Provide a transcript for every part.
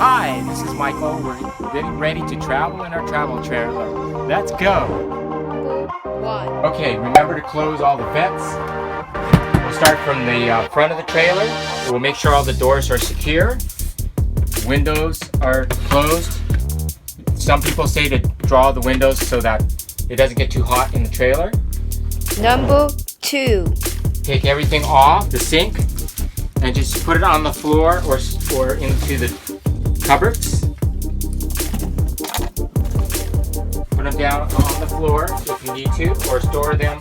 Hi, this is Michael. We're getting ready to travel in our travel trailer. Let's go! Okay, remember to close all the vents. We'll start from the front of the trailer. We'll make sure all the doors are secure. Windows are closed. Some people say to draw the windows so that it doesn't get too hot in the trailer. Number 2. Take everything off the sink and just put it on the floor or into the cupboards. Put them down on the floor if you need to, or store them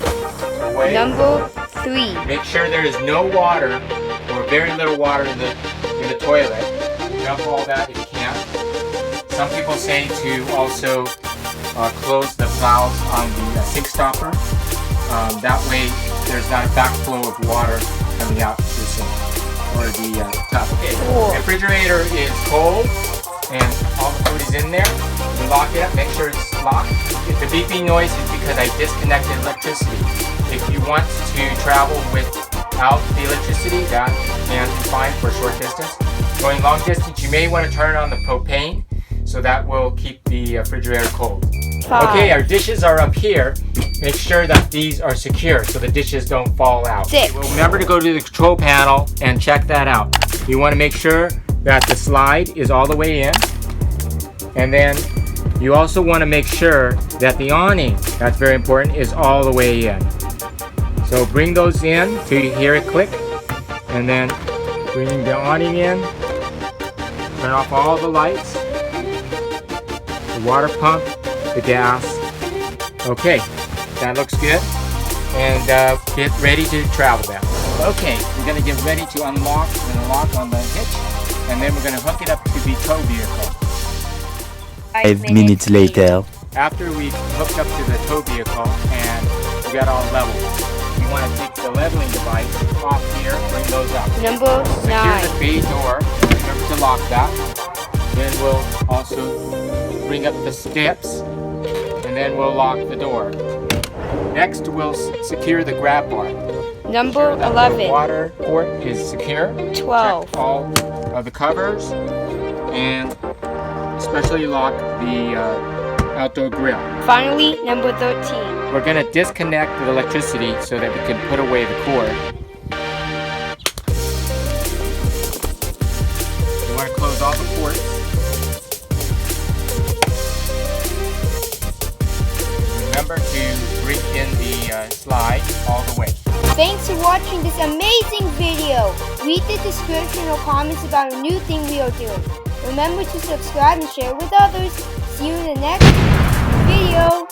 away. Number 3. Make sure there is no water or very little water in the toilet. Dump all that if you can. Some people say to also close the valves on the sink stopper. That way there's not a backflow of water coming out to the sink or the tub. Okay, the refrigerator is cold and all the food is in there. You lock it up, make sure it's locked. If the beeping noise is because I disconnected electricity. If you want to travel without the electricity, that can be fine for a short distance. Going long distance, you may want to turn on the propane, so that will keep the refrigerator cold. 5. Okay, our dishes are up here. Make sure that these are secure so the dishes don't fall out. 6. Well, remember to go to the control panel and check that out. You want to make sure that the slide is all the way in. And then you also want to make sure that the awning, that's very important, is all the way in. So bring those in till you hear it click. And then bring the awning in. Turn off all the lights. The water pump. The gas. Okay, that looks good. And get ready to travel now. Okay, we're going to get ready to unlock and lock on the hitch, and then we're going to hook it up to the tow vehicle. 5 minutes later. After we've hooked up to the tow vehicle and we got all leveled, you want to take the leveling device off here, bring those up. Number 9. Secure the bay door, remember to lock that. Then we'll also bring up the steps, and then we'll lock the door. Next, we'll secure the grab bar. Number 11. The water port is secure. 12. Check all of the covers, and especially lock the outdoor grill. Finally, number 13. We're going to disconnect the electricity so that we can put away the cord. You want to close all the ports. Remember to bring in the slide all the way. Thanks for watching this amazing video. Read the description or comments about a new thing we are doing. Remember to subscribe and share with others. See you in the next video.